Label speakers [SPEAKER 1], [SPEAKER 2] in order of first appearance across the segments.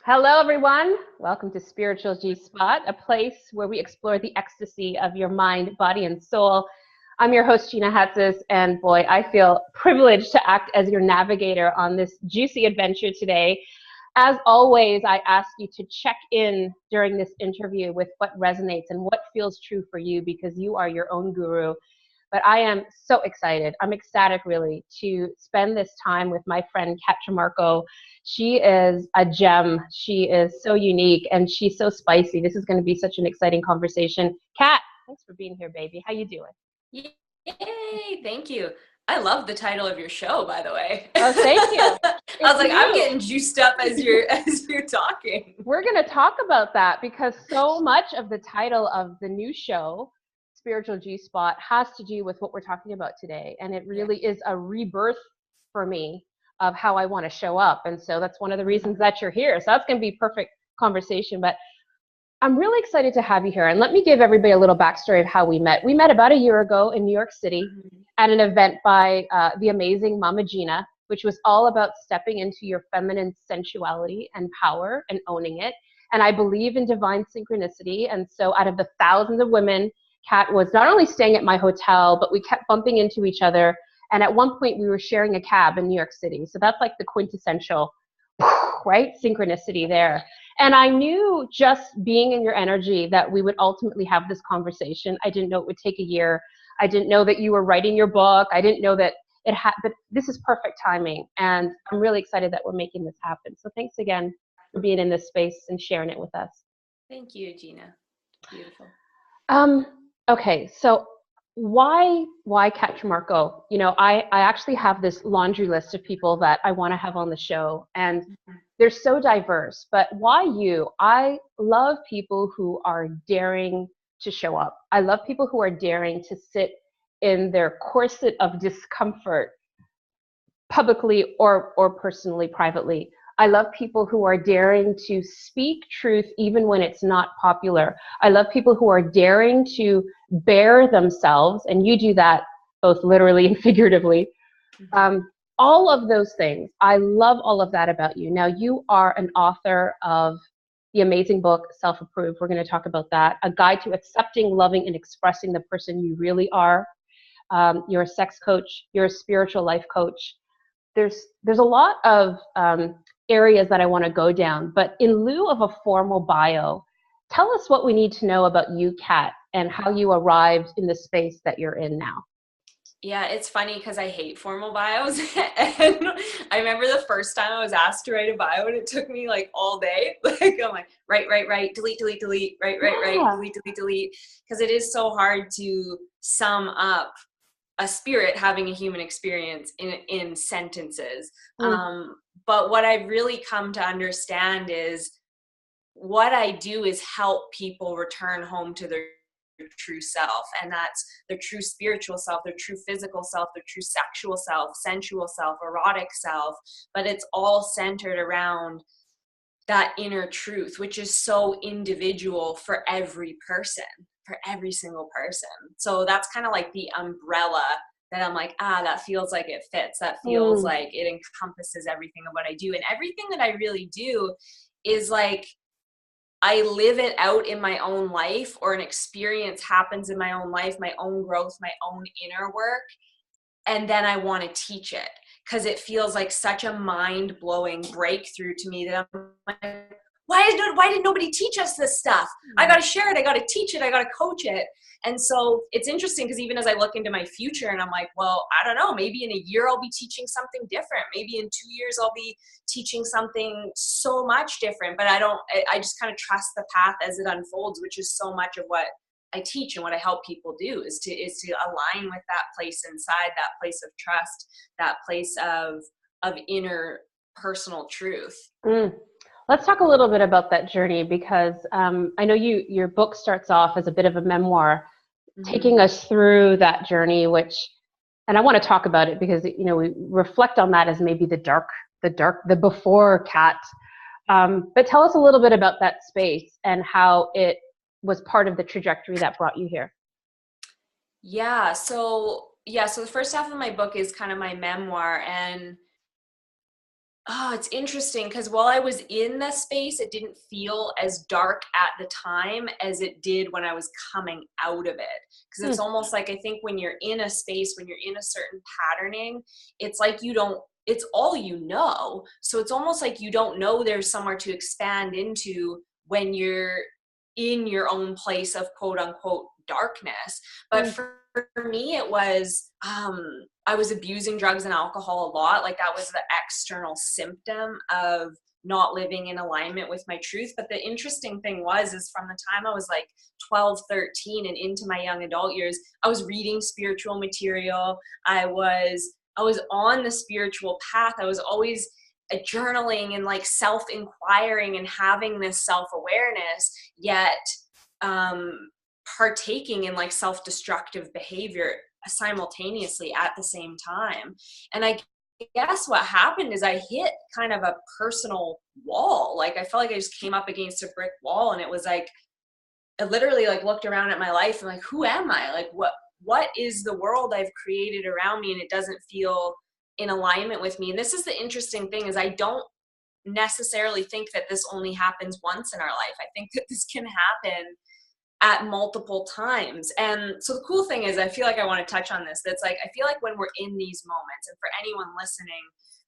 [SPEAKER 1] Hello, everyone. Welcome to Spiritual G Spot, a place where we explore the ecstasy of your mind, body, and soul. I'm your host, Gina Hatzis, and boy, I feel privileged to act as your navigator on this juicy adventure today. As always, I ask you to check in during this interview with what resonates and what feels true for you because you are your own guru. But I am so excited. I'm ecstatic, really, to spend this time with my friend, Kat Trimarco. She is a gem. She is so unique, and she's so spicy. This is going to be such an exciting conversation. Kat, thanks for being here, baby. How you doing?
[SPEAKER 2] Yay, thank you. I love the title of your show, by the way.
[SPEAKER 1] Oh, thank you.
[SPEAKER 2] I
[SPEAKER 1] It's
[SPEAKER 2] was like, I'm
[SPEAKER 1] new.
[SPEAKER 2] getting juiced up as you're talking.
[SPEAKER 1] We're going to talk about that because so much of the title of the new show, Spiritual G Spot, has to do with what we're talking about today. And it
[SPEAKER 2] Yeah.
[SPEAKER 1] really is a rebirth for me of how I want to show up. And so that's one of the reasons that you're here. So that's going to be perfect conversation. But I'm really excited to have you here. And let me give everybody a little backstory of how we met. We met about a year ago in New York City
[SPEAKER 2] Mhm.
[SPEAKER 1] at an event by the amazing Mama Gina, which was all about stepping into your feminine sensuality and power and owning it. And I believe in divine synchronicity. And so out of the thousands of women, Kat was not only staying at my hotel, but we kept bumping into each other. And at one point we were sharing a cab in New York City. So that's like the quintessential, right? Synchronicity there. And I knew just being in your energy that we would ultimately have this conversation. I didn't know it would take a year. I didn't know that you were writing your book. I didn't know that it had, but this is perfect timing. And I'm really excited that we're making this happen. So thanks again for being in this space and sharing it with us.
[SPEAKER 2] Thank you, Gina. Beautiful.
[SPEAKER 1] Um, okay, so why Kat Trimarco? You know, I actually have this laundry list of people that I want to have on the show, and they're so diverse. But why you? I love people who are daring to show up. I love people who are daring to sit in their corset of discomfort publicly or personally, privately. I love people who are daring to speak truth even when it's not popular. I love people who are daring to bear themselves, and you do that both literally and figuratively.
[SPEAKER 2] Mhm.
[SPEAKER 1] Um, all of those things. I love all of that about you. Now, you are an author of the amazing book, Self Approved. We're going to talk about that. A guide to accepting, loving, and expressing the person you really are. You're a sex coach. You're a spiritual life coach. There's a lot of areas that I want to go down, but in lieu of a formal bio, tell us what we need to know about you, Kat, and how you arrived in the space that you're in now.
[SPEAKER 2] Yeah, it's funny because I hate formal bios. And I remember the first time I was asked to write a bio and it took me like all day. Like I'm like, write, delete, delete, delete, write,
[SPEAKER 1] Yeah.
[SPEAKER 2] delete, delete, delete. Because it is so hard to sum up a spirit having a human experience in sentences.
[SPEAKER 1] Mm,
[SPEAKER 2] But what I've really come to understand is what I do is help people return home to their true self, and that's their true spiritual self, their true physical self, their true sexual self, sensual self, erotic self. But it's all centered around that inner truth, which is so individual for every person, for every single person. So that's kind of like the umbrella that I'm like, that feels like it fits. That feels
[SPEAKER 1] mm,
[SPEAKER 2] like it encompasses everything of what I do. And everything that I really do is like, I live it out in my own life, or an experience happens in my own life, my own growth, my own inner work, and then I want to teach it because it feels like such a mind-blowing breakthrough to me that I'm like, why did nobody teach us this stuff? I got to share it. I got to teach it. I got to coach it. And so it's interesting because even as I look into my future and I'm like, well, I don't know, maybe in a year I'll be teaching something different. Maybe in 2 years I'll be teaching something so much different, but I just kind of trust the path as it unfolds, which is so much of what I teach and what I help people do is to align with that place inside, that place of trust, that place of inner personal truth.
[SPEAKER 1] mm. Let's talk a little bit about that journey because I know your book starts off as a bit of a memoir, taking
[SPEAKER 2] Mm-hmm.
[SPEAKER 1] us through that journey, which, and I want to talk about it because we reflect on that as maybe the before Kat. But tell us a little bit about that space and how it was part of the trajectory that brought you here.
[SPEAKER 2] Yeah, so the first half of my book is kind of my memoir, and Oh, it's interesting because while I was in the space, it didn't feel as dark at the time as it did when I was coming out of it. Because it's
[SPEAKER 1] Mm,
[SPEAKER 2] almost like, I think when you're in a space, when you're in a certain patterning, it's like you don't, it's all you know. So it's almost like you don't know there's somewhere to expand into when you're in your own place of quote unquote darkness. But
[SPEAKER 1] mm,
[SPEAKER 2] for me, it was, I was abusing drugs and alcohol a lot. Like that was the external symptom of not living in alignment with my truth. But the interesting thing was, is from the time I was like 12, 13 and into my young adult years, I was reading spiritual material. I was on the spiritual path. I was always journaling and like self-inquiring and having this self-awareness, yet um partaking in like self-destructive behavior simultaneously at the same time. And I guess what happened is I hit kind of a personal wall. Like I felt like I just came up against a brick wall, and it was like I literally like looked around at my life and like, who am I? Like what is the world I've created around me, and it doesn't feel in alignment with me. And this is the interesting thing, is I don't necessarily think that this only happens once in our life. I think that this can happen at multiple times. And so the cool thing is, I feel like I want to touch on this. That's like, I feel like when we're in these moments, and for anyone listening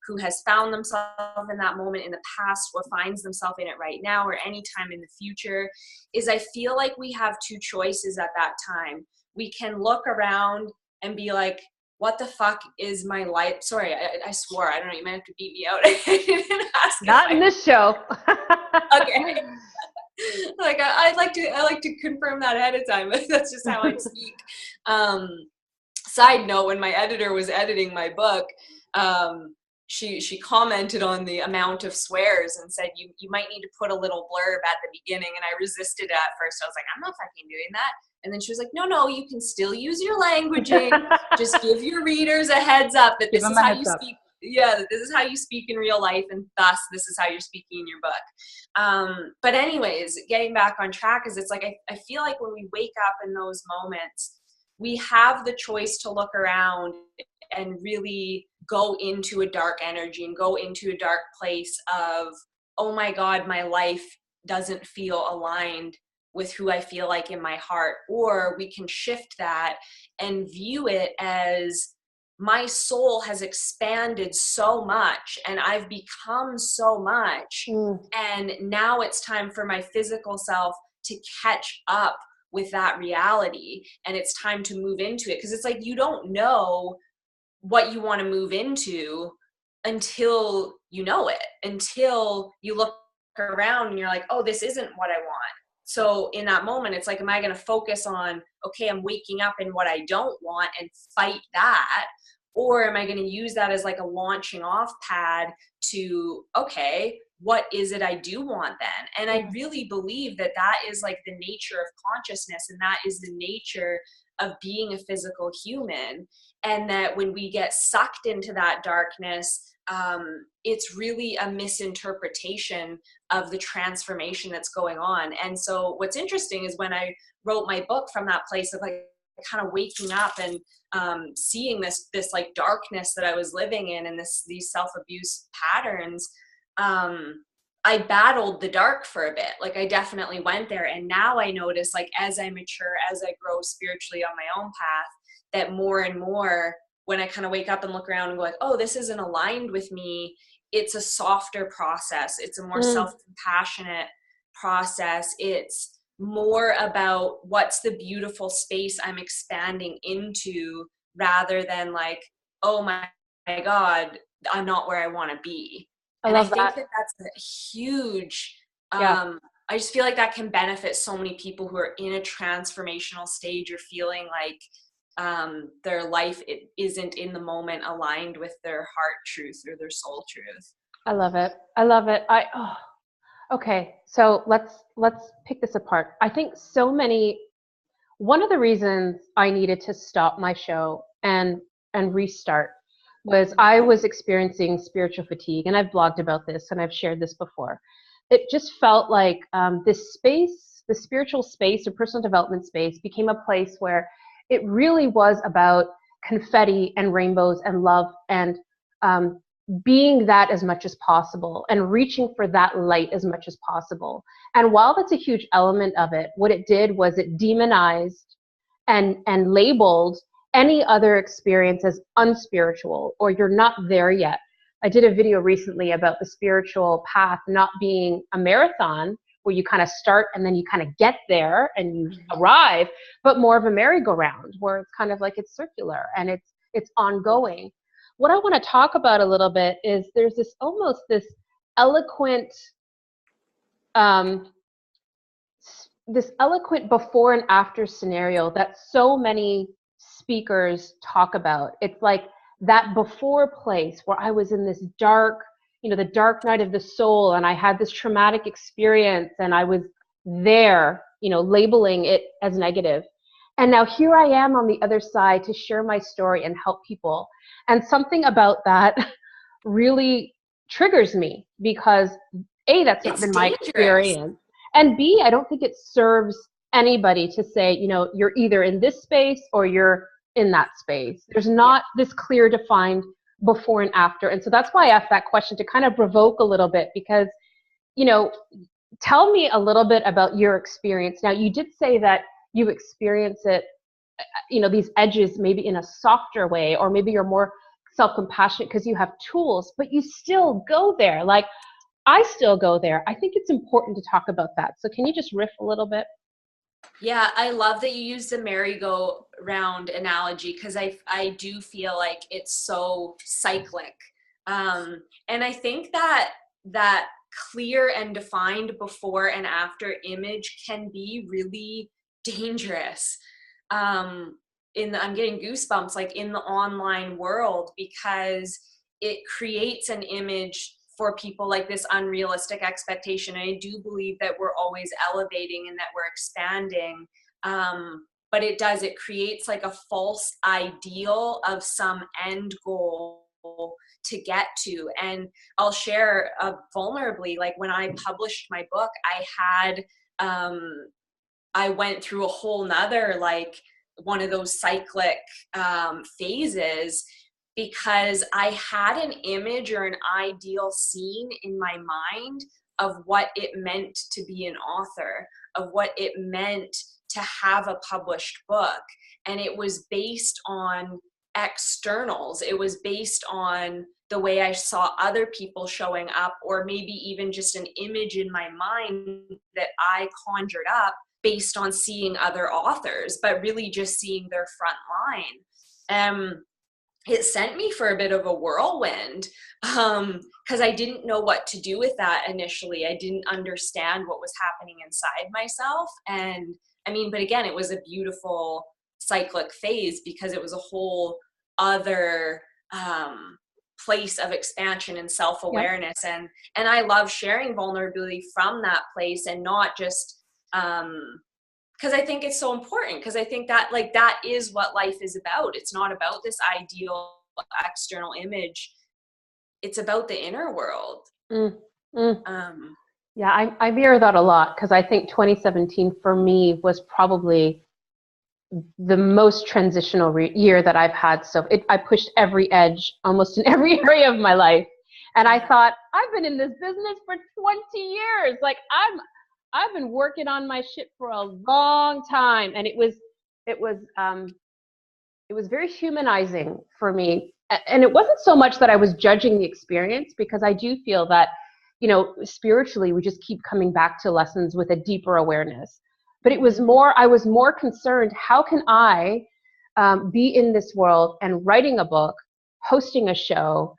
[SPEAKER 2] who has found themselves in that moment in the past or finds themselves in it right now or anytime in the future, is I feel like we have two choices at that time. We can look around and be like, what the fuck is my life? Sorry, I swore. I don't know. You might have to beat me out. I didn't ask if
[SPEAKER 1] not in this show.
[SPEAKER 2] okay. Like I like to confirm that ahead of time. That's just how I speak. Um, Side note: when my editor was editing my book, she commented on the amount of swears and said you might need to put a little blurb at the beginning. And I resisted it at first. I was like, I'm not fucking doing that. And then she was like, no, you can still use your languaging. Just give your readers a heads up that
[SPEAKER 1] Give
[SPEAKER 2] this
[SPEAKER 1] them
[SPEAKER 2] is
[SPEAKER 1] a
[SPEAKER 2] how you
[SPEAKER 1] heads up.
[SPEAKER 2] speak. Yeah, that this is how you speak in real life, and thus this is how you're speaking in your book. But anyways, getting back on track, is it's like I feel like when we wake up in those moments, we have the choice to look around and really go into a dark energy and go into a dark place of, oh my God, my life doesn't feel aligned with who I feel like in my heart. Or we can shift that and view it as, my soul has expanded so much and I've become so much.
[SPEAKER 1] Mm,
[SPEAKER 2] And now it's time for my physical self to catch up with that reality. And it's time to move into it. Because it's like, you don't know what you want to move into until you know it, until you look around and you're like, oh, this isn't what I want. So in that moment, it's like, am I going to focus on, okay, I'm waking up in what I don't want and fight that? Or am I going to use that as like a launching off pad to, okay, what is it I do want then? And I
[SPEAKER 1] mm.
[SPEAKER 2] really believe that that is like the nature of consciousness, and that is the nature of being a physical human. And that when we get sucked into that darkness, it's really a misinterpretation of the transformation that's going on. And so what's interesting is when I wrote my book from that place of like kind of waking up and seeing this like darkness that I was living in, and these self-abuse patterns, I battled the dark for a bit. Like I definitely went there. And now I notice, like, as I mature, as I grow spiritually on my own path, that more and more, when I kind of wake up and look around and go like, oh, this isn't aligned with me, it's a softer process. It's a more
[SPEAKER 1] Mm.
[SPEAKER 2] self-compassionate process. It's more about what's the beautiful space I'm expanding into, rather than like, oh my God, I'm not where I want to be.
[SPEAKER 1] I
[SPEAKER 2] And I
[SPEAKER 1] love
[SPEAKER 2] think
[SPEAKER 1] that.
[SPEAKER 2] that that's a huge,
[SPEAKER 1] Yeah.
[SPEAKER 2] I just feel like that can benefit so many people who are in a transformational stage, or feeling like their life isn't in the moment aligned with their heart truth or their soul truth.
[SPEAKER 1] I love it. I love it. Okay. So let's pick this apart. I think one of the reasons I needed to stop my show and restart was I was experiencing spiritual fatigue, and I've blogged about this and I've shared this before. It just felt like this space, the spiritual space or personal development space, became a place where it really was about confetti and rainbows and love and being that as much as possible and reaching for that light as much as possible. And while that's a huge element of it, what it did was it demonized and labeled any other experience as unspiritual, or you're not there yet. I did a video recently about the spiritual path not being a marathon where you kind of start and then you kind of get there and you arrive, but more of a merry-go-round where it's kind of like it's circular and it's ongoing. What I want to talk about a little bit is there's this almost this eloquent before and after scenario that so many speakers talk about. It's like that before place where I was in this dark, the dark night of the soul, and I had this traumatic experience and I was there, labeling it as negative. And now here I am on the other side to share my story and help people. And something about that really triggers me because A, that's not been my experience. And B, I don't think it serves anybody to say, you're either in this space or you're in that space. There's not this clear defined before and after. And so that's why I asked that question to kind of provoke a little bit because, tell me a little bit about your experience. Now, you did say that you experience it, these edges maybe in a softer way, or maybe you're more self-compassionate because you have tools, but you still go there. Like, I still go there. I think it's important to talk about that. So can you just riff a little bit?
[SPEAKER 2] Yeah, I love that you used the merry-go-round analogy because I do feel like it's so cyclic. And I think that clear and defined before and after image can be really dangerous. I'm getting goosebumps like in the online world because it creates an image for people like this unrealistic expectation. And I do believe that we're always elevating and that we're expanding. But it creates like a false ideal of some end goal to get to. And I'll share vulnerably, like when I published my book, I went through a whole nother, like one of those cyclic phases because I had an image or an ideal scene in my mind of what it meant to be an author, of what it meant to have a published book. And it was based on externals. It was based on the way I saw other people showing up, or maybe even just an image in my mind that I conjured up based on seeing other authors, but really just seeing their front line. It sent me for a bit of a whirlwind because I didn't know what to do with that initially. I didn't understand what was happening inside myself. And but again, it was a beautiful cyclic phase because it was a whole other place of expansion and self-awareness. Yep. And I love sharing vulnerability from that place and not just because I think it's so important, because I think that that is what life is about. It's not about this ideal external image. It's about the inner world.
[SPEAKER 1] Yeah, I mirror that a lot because I think 2017 for me was probably the most transitional year that I've had. So I pushed every edge almost in every area of my life. And I thought, I've been in this business for 20 years. Like I've been working on my shit for a long time. And it was very humanizing for me. And it wasn't so much that I was judging the experience, because I do feel that, spiritually, we just keep coming back to lessons with a deeper awareness. But I was more concerned, how can I be in this world and writing a book, hosting a show,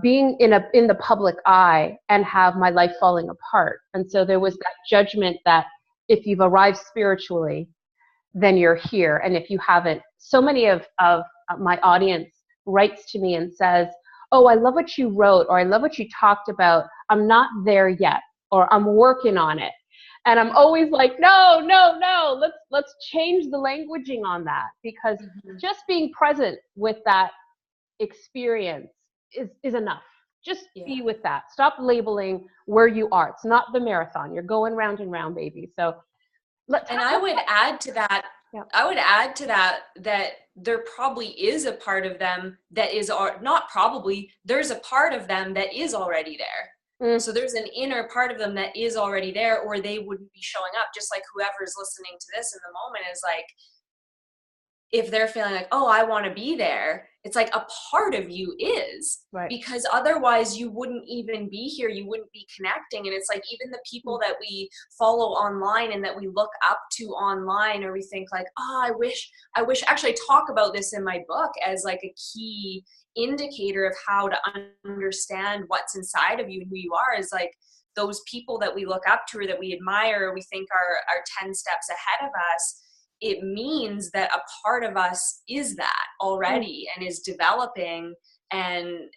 [SPEAKER 1] being in the public eye, and have my life falling apart. And so there was that judgment that if you've arrived spiritually, then you're here. And if you haven't, so many of my audience writes to me and says, oh, I love what you wrote, or I love what you talked about. I'm not there yet, or I'm working on it. And I'm always like, no, let's change the languaging on that, because just being present with that experience is enough. Just be with that. Stop labeling where you are. It's not the marathon. You're going round and round, baby. So
[SPEAKER 2] I would add to that,
[SPEAKER 1] Yeah.
[SPEAKER 2] I would add to that that there probably is a part of them that is, not probably, there's a part of them that is already there.
[SPEAKER 1] Mm,
[SPEAKER 2] So there's an inner part of them that is already there, or they wouldn't be showing up. Just like whoever's listening to this in the moment is like, if they're feeling like, oh, I want to be there, it's like a part of you is,
[SPEAKER 1] right.
[SPEAKER 2] because otherwise you wouldn't even be here. You wouldn't be connecting. And it's like, even the people
[SPEAKER 1] Mm,
[SPEAKER 2] that we follow online and that we look up to online, or we think like, oh, I wish, actually I talk about this in my book as like a key indicator of how to understand what's inside of you and who you are, is like those people that we look up to or that we admire, or we think are 10 steps ahead of us. It means that a part of us is that
[SPEAKER 1] mm,
[SPEAKER 2] already and is developing, and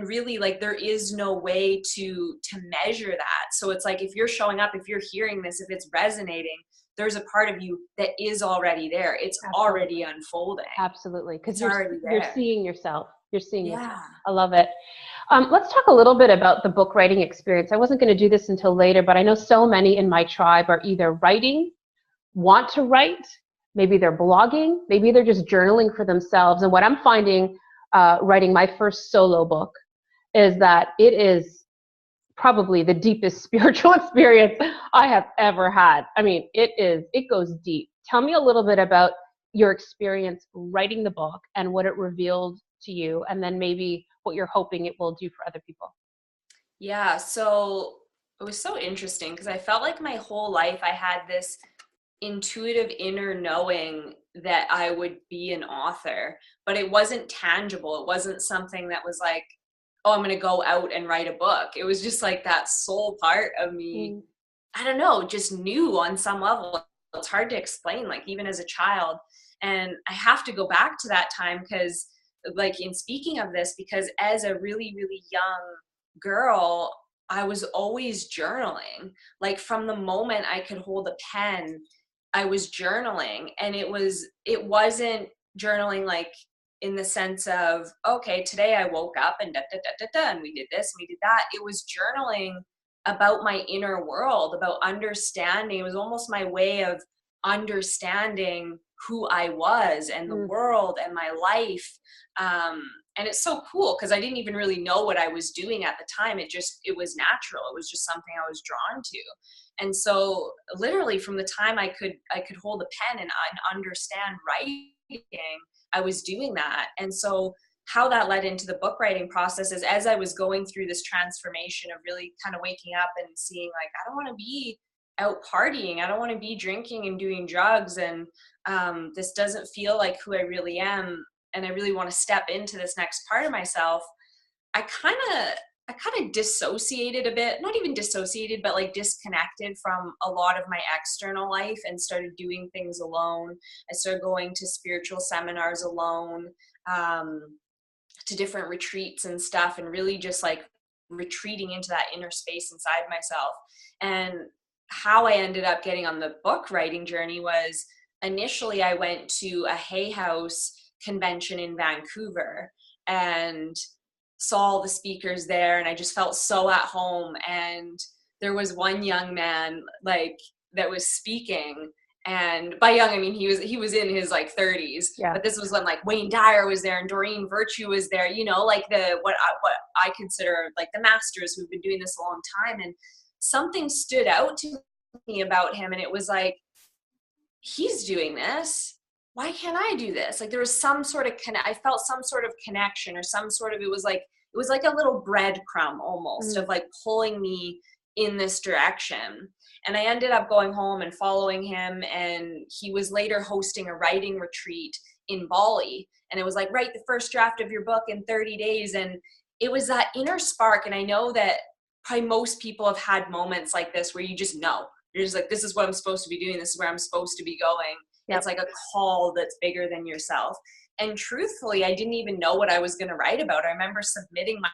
[SPEAKER 2] really, like, there is no way to measure that. So it's like, if you're showing up, if you're hearing this, if it's resonating, there's a part of you that is already there. It's
[SPEAKER 1] absolutely.
[SPEAKER 2] already unfolding.
[SPEAKER 1] Absolutely. Because
[SPEAKER 2] It's already
[SPEAKER 1] you're
[SPEAKER 2] there.
[SPEAKER 1] seeing yourself. You're seeing yourself.
[SPEAKER 2] Yeah.
[SPEAKER 1] I love it. Let's talk a little bit about the book writing experience. I wasn't going to do this until later, but I know so many in my tribe are either writing, want to write, maybe they're blogging, maybe they're just journaling for themselves. And what I'm finding writing my first solo book is that it is probably the deepest spiritual experience I have ever had. I mean, it goes deep. Tell me a little bit about your experience writing the book and what it revealed to you, and then maybe what you're hoping it will do for other people.
[SPEAKER 2] Yeah. So it was so interesting because I felt like my whole life I had this intuitive inner knowing that I would be an author, but it wasn't tangible. It wasn't something that was like, oh, I'm going to go out and write a book. It was just like that soul part of me,
[SPEAKER 1] Mm,
[SPEAKER 2] I don't know, just knew on some level. It's hard to explain, like even as a child. And I have to go back to that time because, like, in speaking of this, because as a really, really young girl, I was always journaling. Like from the moment I could hold a pen, I was journaling, and it wasn't journaling like in the sense of, okay, today I woke up and da da da da da and we did this and we did that. It was journaling about my inner world, about understanding. It was almost my way of understanding who I was and the
[SPEAKER 1] mm,
[SPEAKER 2] world and my life. And it's so cool because I didn't even really know what I was doing at the time. It was natural. It was just something I was drawn to. And so literally from the time I could hold a pen and understand writing, I was doing that. And so how that led into the book writing process is, as I was going through this transformation of really kind of waking up and seeing like, I don't want to be out partying. I don't want to be drinking and doing drugs. And this doesn't feel like who I really am. And I really want to step into this next part of myself. I kind of I kind of dissociated a bit, not even dissociated, but like disconnected from a lot of my external life and started doing things alone. I started going to spiritual seminars alone, to different retreats and stuff, and really just like retreating into that inner space inside myself. And how I ended up getting on the book writing journey was, initially I went to a Hay House convention in Vancouver and saw all the speakers there, and I just felt so at home. And there was one young man like that was speaking, and by young I mean he was in his like 30s,
[SPEAKER 1] yeah.
[SPEAKER 2] but this was when like Wayne Dyer was there and Doreen Virtue was there, like what I consider like the masters who've been doing this a long time. And something stood out to me about him, and it was like, he's doing this, why can't I do this? Like there was some sort of I felt some sort of connection, or some sort of, it was like a little breadcrumb almost
[SPEAKER 1] Mm,
[SPEAKER 2] of like pulling me in this direction. And I ended up going home and following him, and he was later hosting a writing retreat in Bali, and it was like, write the first draft of your book in 30 days. And it was that inner spark. And I know that probably most people have had moments like this where you just know, you're just like, this is what I'm supposed to be doing. This is where I'm supposed to be going. It's
[SPEAKER 1] yep.
[SPEAKER 2] like a call that's bigger than yourself. And truthfully, I didn't even know what I was going to write about. I remember submitting my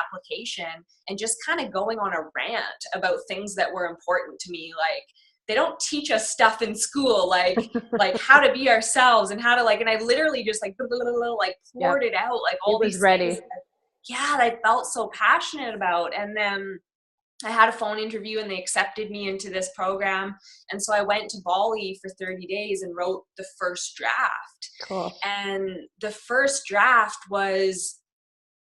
[SPEAKER 2] application and just kind of going on a rant about things that were important to me. Like, they don't teach us stuff in school, like how to be ourselves and how to like, and I literally just like, like
[SPEAKER 1] Yep.
[SPEAKER 2] poured it out, like
[SPEAKER 1] It
[SPEAKER 2] all
[SPEAKER 1] was
[SPEAKER 2] these things
[SPEAKER 1] ready.
[SPEAKER 2] that, yeah, that I felt so passionate about. And then I had a phone interview and they accepted me into this program. And so I went to Bali for 30 days and wrote the first draft.
[SPEAKER 1] Cool.
[SPEAKER 2] And the first draft was,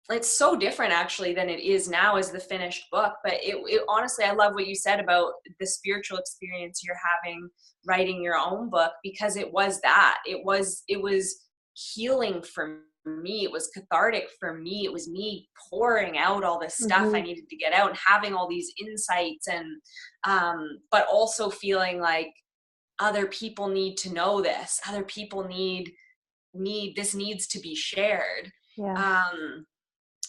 [SPEAKER 2] it's so different actually than it is now as the finished book. But it honestly, I love what you said about the spiritual experience you're having writing your own book, because it was that. It was healing for me. It was cathartic for me. It was me pouring out all this stuff I needed to get out and having all these insights, and but also feeling like other people need to know this. Other people need this needs to be shared.
[SPEAKER 1] Yeah.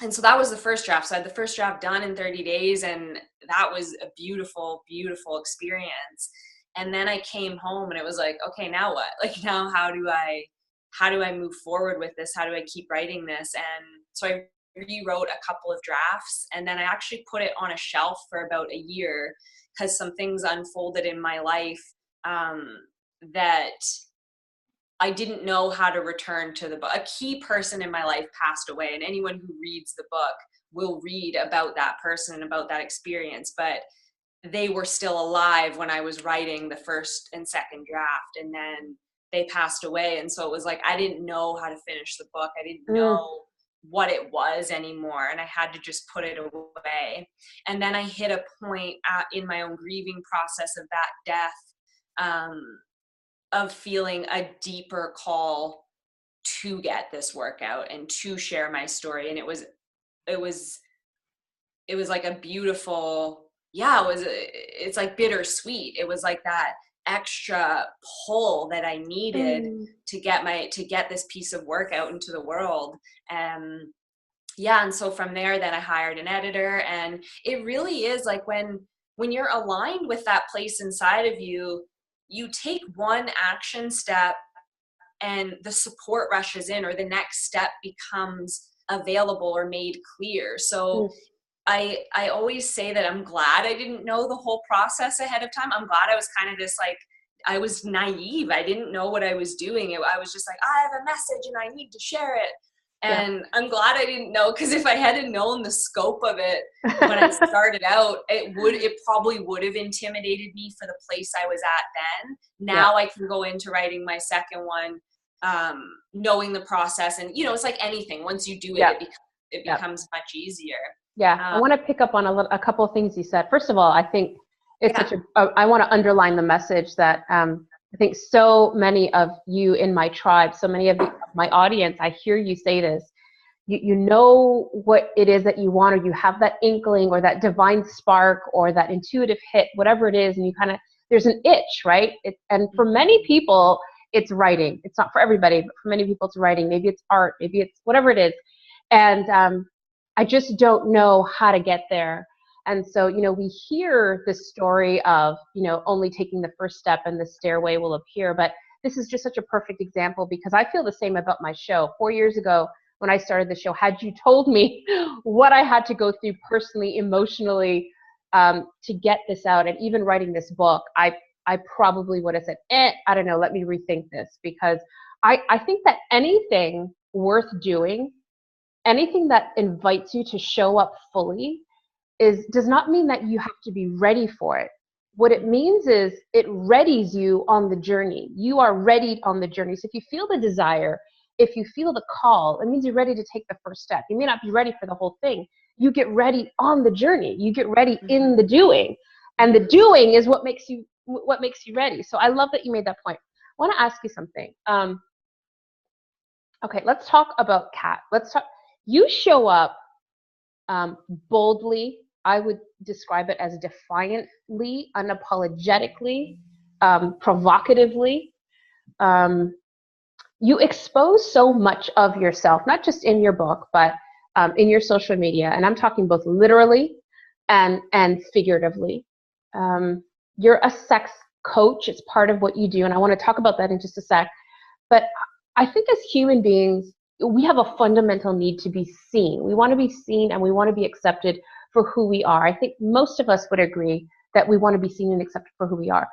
[SPEAKER 2] And so that was the first draft. So I had the first draft done in 30 days, and that was a beautiful, beautiful experience. And then I came home and it was like, okay, now what? Like, now how do I move forward with this? How do I keep writing this? And so I rewrote a couple of drafts, and then I actually put it on a shelf for about a year because some things unfolded in my life that I didn't know how to return to the book. A key person in my life passed away, and anyone who reads the book will read about that person and about that experience, but they were still alive when I was writing the first and second draft, and then they passed away. And so it was like, I didn't know how to finish the book. I didn't know what it was anymore, and I had to just put it away. And then I hit a point in my own grieving process of that death, of feeling a deeper call to get this work out and to share my story. And it was like a beautiful, it's like bittersweet. It was like that extra pull that I needed to get this piece of work out into the world. And so from there, then I hired an editor, and it really is like when you're aligned with that place inside of you, you take one action step and the support rushes in, or the next step becomes available or made clear. So I always say that I'm glad I didn't know the whole process ahead of time. I'm glad I was kind of this, like, I was naive. I didn't know what I was doing. I was just like, I have a message and I need to share it. And I'm glad I didn't know, because if I hadn't known the scope of it when I started out, it probably would have intimidated me for the place I was at then. Now I can go into writing my second one, knowing the process. And, it's like anything. Once you do it, it becomes much easier.
[SPEAKER 1] Yeah, I want to pick up on a couple of things you said. First of all, I think it's I want to underline the message that I think so many of you in my tribe, so many of my audience, I hear you say this. You know what it is that you want, or you have that inkling or that divine spark or that intuitive hit, whatever it is, and you kind of, there's an itch, right? And for many people, it's writing. It's not for everybody, but for many people, it's writing. Maybe it's art, maybe it's whatever it is. And I just don't know how to get there. And so, we hear the story of, only taking the first step and the stairway will appear. But this is just such a perfect example, because I feel the same about my show. 4 years ago, when I started the show, had you told me what I had to go through personally, emotionally, to get this out, and even writing this book, I probably would have said, I don't know, let me rethink this. Because I think that anything worth doing, anything that invites you to show up fully, does not mean that you have to be ready for it. What it means is it readies you on the journey. You are ready on the journey. So if you feel the desire, if you feel the call, it means you're ready to take the first step. You may not be ready for the whole thing. You get ready on the journey. You get ready in the doing. And the doing is what makes you ready. So I love that you made that point. I want to ask you something. Okay, let's talk about Kat. You show up boldly. I would describe it as defiantly, unapologetically, provocatively. You expose so much of yourself, not just in your book, but in your social media. And I'm talking both literally and figuratively. You're a sex coach. It's part of what you do. And I want to talk about that in just a sec. But I think as human beings, we have a fundamental need to be seen. We want to be seen and we want to be accepted for who we are. I think most of us would agree that we want to be seen and accepted for who we are.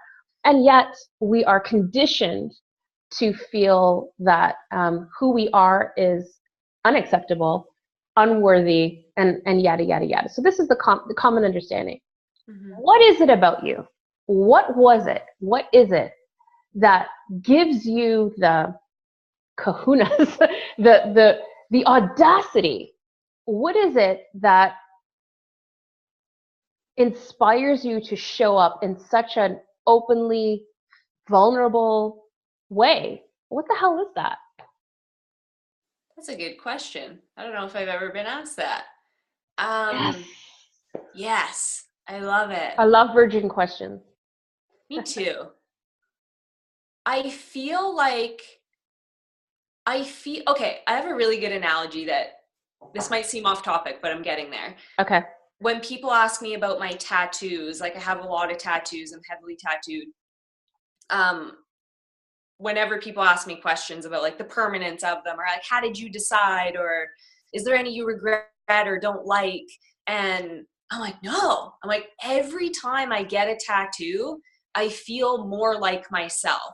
[SPEAKER 1] And yet we are conditioned to feel that who we are is unacceptable, unworthy, and yada, yada, yada. So this is the common understanding.
[SPEAKER 2] Mm-hmm.
[SPEAKER 1] What is it about you? What was it? What is it that gives you the kahunas, the audacity? What is it that inspires you to show up in such an openly vulnerable way? What the hell is that?
[SPEAKER 2] That's a good question. I don't know if I've ever been asked that.
[SPEAKER 1] Yes.
[SPEAKER 2] Yes, I love it.
[SPEAKER 1] I love virgin questions.
[SPEAKER 2] Me too. I feel like okay, I have a really good analogy that this might seem off topic, but I'm getting there.
[SPEAKER 1] Okay.
[SPEAKER 2] When people ask me about my tattoos, like I have a lot of tattoos, I'm heavily tattooed. Whenever people ask me questions about like the permanence of them, or like how did you decide, or is there any you regret or don't like, and I'm like, no. I'm like, every time I get a tattoo, I feel more like myself.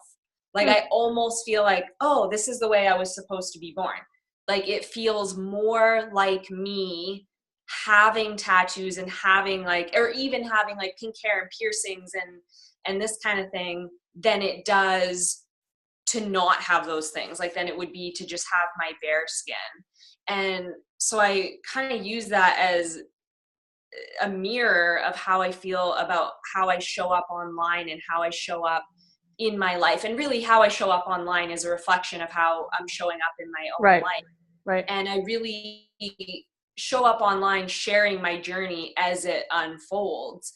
[SPEAKER 2] Like I almost feel like, oh, this is the way I was supposed to be born. Like it feels more like me having tattoos and having like, or even having like pink hair and piercings and this kind of thing than it does to not have those things. Like then it would be to just have my bare skin. And so I kind of use that as a mirror of how I feel about how I show up online and how I show up in my life. And really how I show up online is a reflection of how I'm showing up in my own life.
[SPEAKER 1] Right.
[SPEAKER 2] And I really show up online sharing my journey as it unfolds.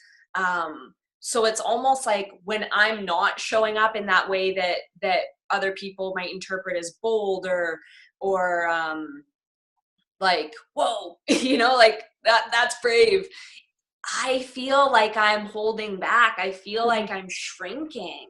[SPEAKER 2] So it's almost like when I'm not showing up in that way that other people might interpret as bold or like, whoa, like that's brave. I feel like I'm holding back. I feel like I'm shrinking.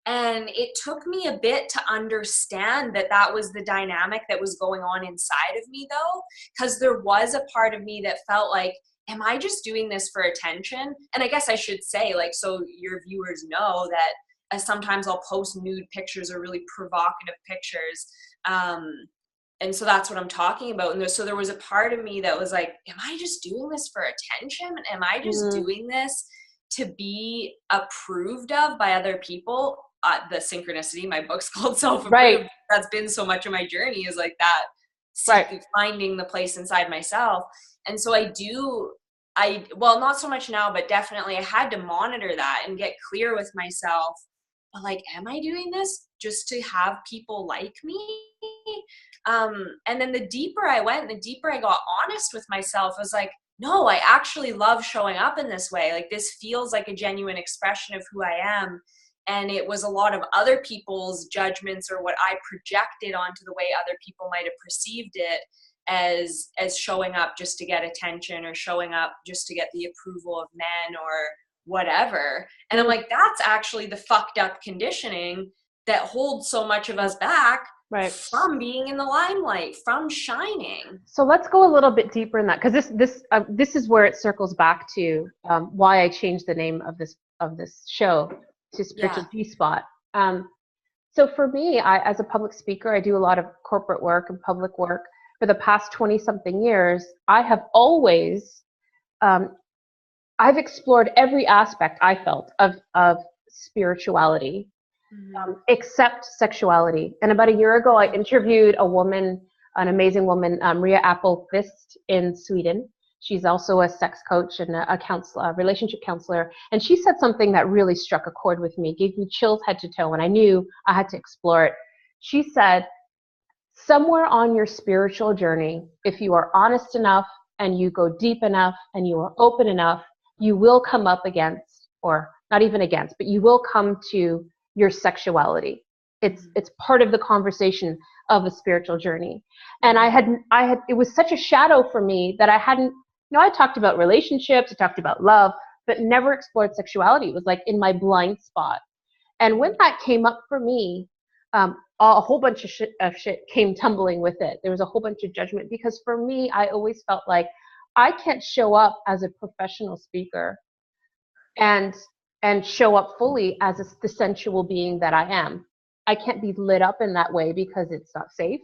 [SPEAKER 2] And it took me a bit to understand that was the dynamic that was going on inside of me, though, because there was a part of me that felt like, am I just doing this for attention? And I guess I should say, like, so your viewers know that sometimes I'll post nude pictures or really provocative pictures. And so that's what I'm talking about. And so there was a part of me that was like, am I just doing this for attention? Am I just doing this to be approved of by other people? The synchronicity, my book's called Self-Approved.
[SPEAKER 1] Right.
[SPEAKER 2] That's been so much of my journey, is like that, finding the place inside myself. And so well, not so much now, but definitely I had to monitor that and get clear with myself. Like, am I doing this just to have people like me? And then the deeper I went, the deeper I got honest with myself, I was like, no, I actually love showing up in this way. Like, this feels like a genuine expression of who I am. And it was a lot of other people's judgments or what I projected onto the way other people might have perceived it as showing up just to get attention or showing up just to get the approval of men or whatever. And I'm like, that's actually the fucked up conditioning that holds so much of us back from being in the limelight, from shining.
[SPEAKER 1] So let's go a little bit deeper in that, because this is where it circles back to why I changed the name of this show to Spiritual G-Spot. So for me, as a public speaker, I do a lot of corporate work and public work. For the past 20-something years, I have always, I've explored every aspect, I felt, of spirituality, except sexuality. And about a year ago, I interviewed a woman, an amazing woman, Maria Appelqvist in Sweden. She's also a sex coach and a counselor, a relationship counselor. And she said something that really struck a chord with me, gave me chills head to toe, and I knew I had to explore it. She said, somewhere on your spiritual journey, if you are honest enough and you go deep enough and you are open enough, you will come up against, or not even against, but you will come to your sexuality. It's part of the conversation of a spiritual journey. And I had, it was such a shadow for me that I hadn't, I talked about relationships, I talked about love, but never explored sexuality. It was like in my blind spot. And when that came up for me, a whole bunch of shit came tumbling with it. There was a whole bunch of judgment, because for me, I always felt like I can't show up as a professional speaker and show up fully as the sensual being that I am. I can't be lit up in that way because it's not safe.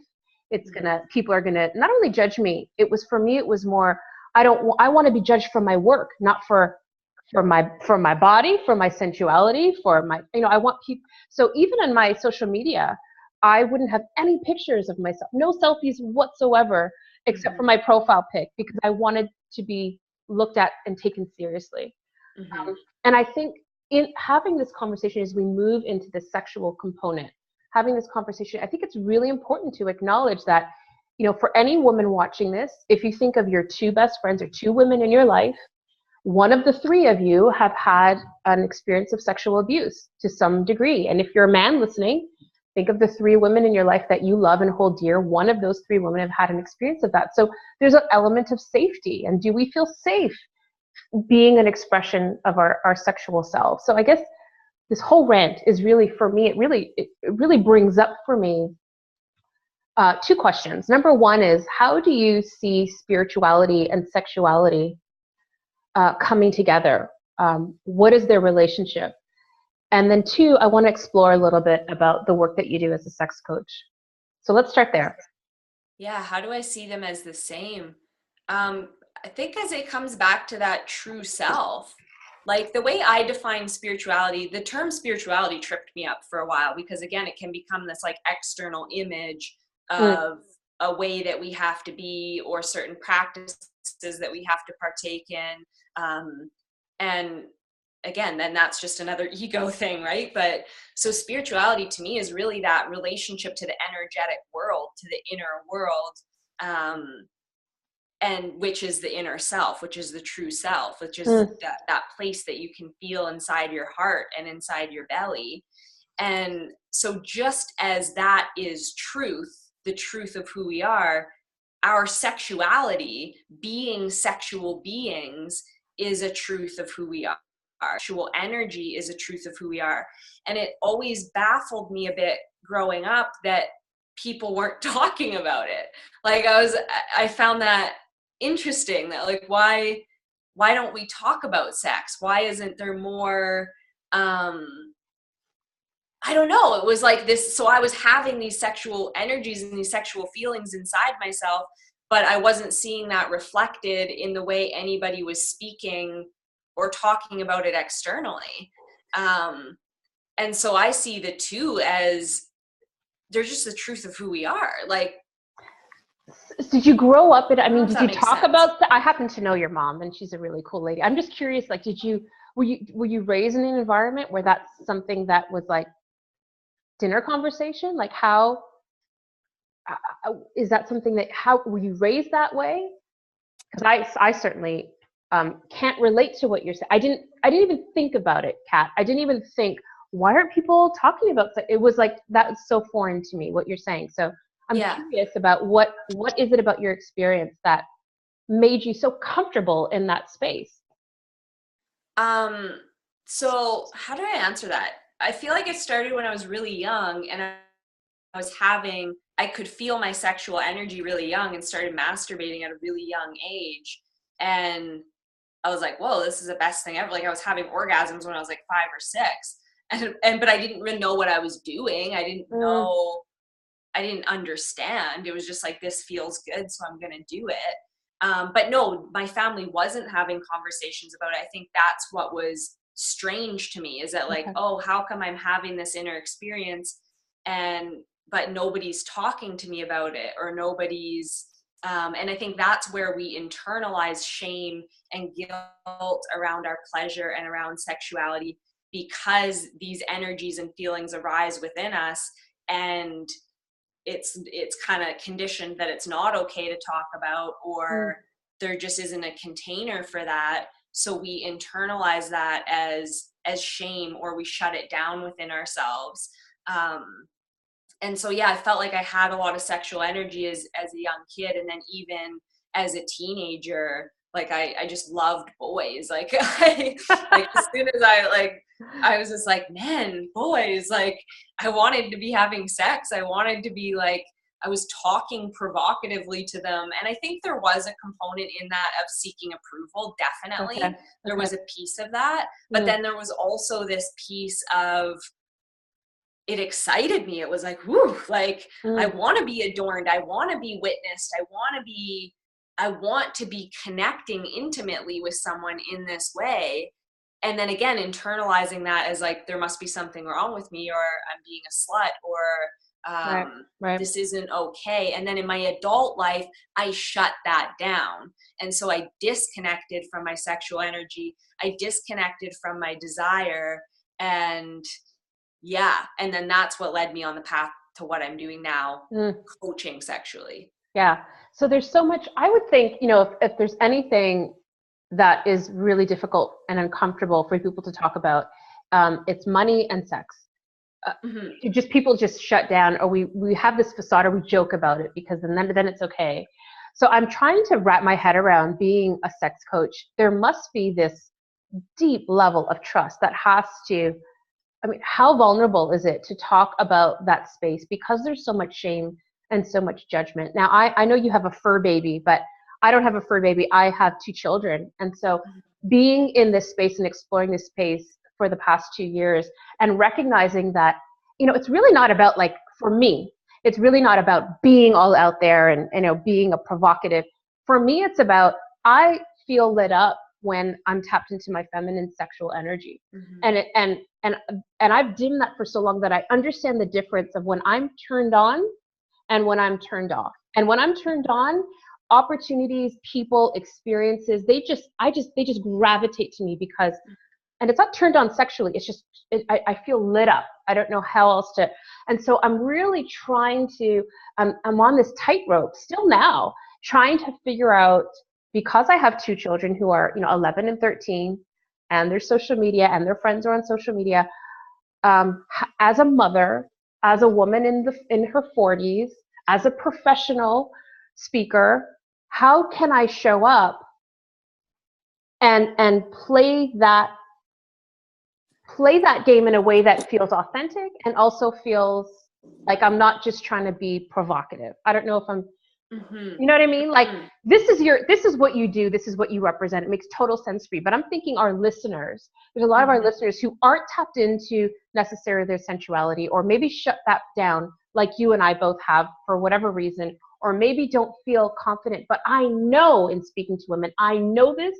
[SPEAKER 1] People are gonna not only judge me. For me, it was more, I want to be judged for my work, not for for my body, for my sensuality, for my, I want people. So even on my social media, I wouldn't have any pictures of myself, no selfies whatsoever, except for my profile pic, because I wanted to be looked at and taken seriously. And I think in having this conversation, as we move into the sexual component, having this conversation, I think it's really important to acknowledge that, for any woman watching this, if you think of your two best friends or two women in your life, one of the three of you have had an experience of sexual abuse to some degree. And if you're a man listening, think of the three women in your life that you love and hold dear. One of those three women have had an experience of that. So there's an element of safety. And do we feel safe being an expression of our sexual self? So I guess this whole rant is really, for me, it really brings up for me two questions. Number one is, how do you see spirituality and sexuality coming together? What is their relationship? And then two, I want to explore a little bit about the work that you do as a sex coach. So let's start there.
[SPEAKER 2] Yeah, how do I see them as the same? I think as it comes back to that true self, like the way I define spirituality, the term spirituality tripped me up for a while, because again, it can become this like external image of a way that we have to be, or certain practices that we have to partake in. And again, then that's just another ego thing, right? But so spirituality to me is really that relationship to the energetic world, to the inner world, and which is the inner self, which is the true self, which is that place that you can feel inside your heart and inside your belly. And so just as that is truth, the truth of who we are, our sexuality, being sexual beings, is a truth of who we are. Our sexual energy is a truth of who we are. And it always baffled me a bit growing up that people weren't talking about it. Like I found that interesting, that like, why don't we talk about sex? Why isn't there more, I don't know. It was like this. So I was having these sexual energies and these sexual feelings inside myself, but I wasn't seeing that reflected in the way anybody was speaking or talking about it externally. And so I see the two as they're just the truth of who we are. Like,
[SPEAKER 1] did you grow up in, did you talk
[SPEAKER 2] sense.
[SPEAKER 1] about, I happen to know your mom and she's a really cool lady. I'm just curious, like, were you raised in an environment where that's something that was like dinner conversation? Like, how is that something that, how were you raised that way? Because I certainly can't relate to what you're saying. I didn't even think about it, Kat. I didn't even think, why aren't people talking about it? It was like, that was so foreign to me, what you're saying. So I'm curious about what is it about your experience that made you so comfortable in that space?
[SPEAKER 2] So how do I answer that? I feel like it started when I was really young, and I could feel my sexual energy really young, and started masturbating at a really young age. And I was like, whoa, this is the best thing ever. Like, I was having orgasms when I was like 5 or 6. But I didn't really know what I was doing. I didn't understand. It was just like, this feels good, so I'm going to do it. But no, my family wasn't having conversations about it. I think that's what was strange to me, is that like, oh, how come I'm having this inner experience but nobody's talking to me about it, or nobody's, and I think that's where we internalize shame and guilt around our pleasure and around sexuality, because these energies and feelings arise within us, and it's kind of conditioned that it's not okay to talk about, or there just isn't a container for that. So we internalize that as shame, or we shut it down within ourselves. And so, yeah, I felt like I had a lot of sexual energy as a young kid. And then even as a teenager, like I just loved boys. Like, like as soon as I was just like, man, boys, like I wanted to be having sex. I wanted to be like, I was talking provocatively to them. And I think there was a component in that of seeking approval. Definitely. There was a piece of that. But then there was also this piece of, it excited me. It was like, whoo, like I want to be adorned. I want to be witnessed. I want to be connecting intimately with someone in this way. and then again, internalizing that as like, there must be something wrong with me, or I'm being a slut, or
[SPEAKER 1] Right. Right.
[SPEAKER 2] this isn't okay. And then in my adult life, I shut that down. And so I disconnected from my sexual energy. I disconnected from my desire. And yeah. And then that's what led me on the path to what I'm doing now, coaching sexually.
[SPEAKER 1] Yeah. So there's so much, I would think, if there's anything that is really difficult and uncomfortable for people to talk about, it's money and sex. People just shut down, or we have this facade, or we joke about it because then it's okay. So I'm trying to wrap my head around being a sex coach. There must be this deep level of trust that has to, I mean, how vulnerable is it to talk about that space, because there's so much shame and so much judgment. Now, I know you have a fur baby, but I don't have a fur baby. I have 2 children. And so being in this space and exploring this space for the past 2 years, and recognizing that, it's really not about, like, for me, it's really not about being all out there and, being a provocative. For me, it's about, I feel lit up when I'm tapped into my feminine sexual energy. And I've dimmed that for so long that I understand the difference of when I'm turned on and when I'm turned off. And when I'm turned on, opportunities, people, experiences, they just gravitate to me, because, and it's not turned on sexually, it's just, I feel lit up. I don't know how else to. And so I'm really trying to, I'm on this tightrope still now, trying to figure out, because I have 2 children who are, 11 and 13, and their social media and their friends are on social media. As a mother, as a woman in her 40s, as a professional speaker, how can I show up and play that game in a way that feels authentic and also feels like I'm not just trying to be provocative? I don't know if I'm, you know what I mean? Like, this is what you do. This is what you represent. It makes total sense for you. But I'm thinking our listeners, there's a lot of our listeners who aren't tapped into necessarily their sensuality, or maybe shut that down like you and I both have for whatever reason, or maybe don't feel confident. But I know, in speaking to women, I know this,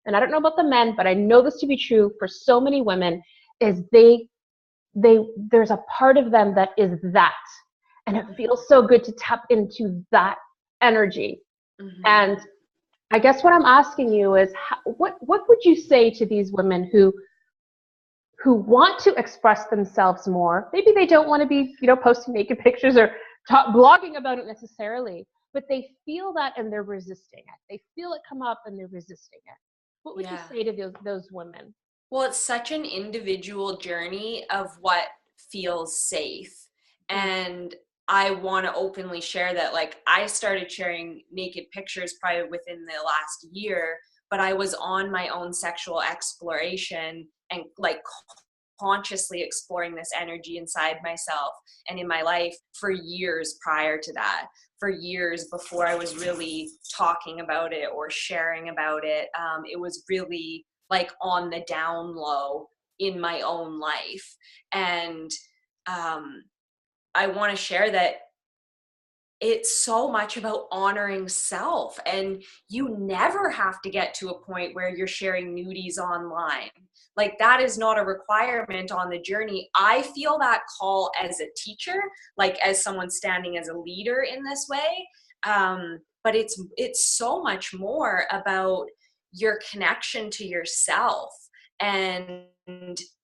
[SPEAKER 1] and I don't know about the men, but I know this to be true for so many women, is there's a part of them that is that. And it feels so good to tap into that energy. And I guess what I'm asking you is, what would you say to these women who want to express themselves more? Maybe they don't want to be, posting naked pictures or blogging about it necessarily, but they feel that and they're resisting it. They feel it come up and they're resisting it. What would you say to those women?
[SPEAKER 2] Well, it's such an individual journey of what feels safe. And I want to openly share that, like, I started sharing naked pictures probably within the last year, but I was on my own sexual exploration and, like, consciously exploring this energy inside myself and in my life for years prior to that, for years before I was really talking about it or sharing about it. It was really like on the down low in my own life. And I want to share that it's so much about honoring self, and you never have to get to a point where you're sharing nudies online. Like, that is not a requirement on the journey. I feel that call as a teacher, like as someone standing as a leader in this way. But it's so much more about your connection to yourself and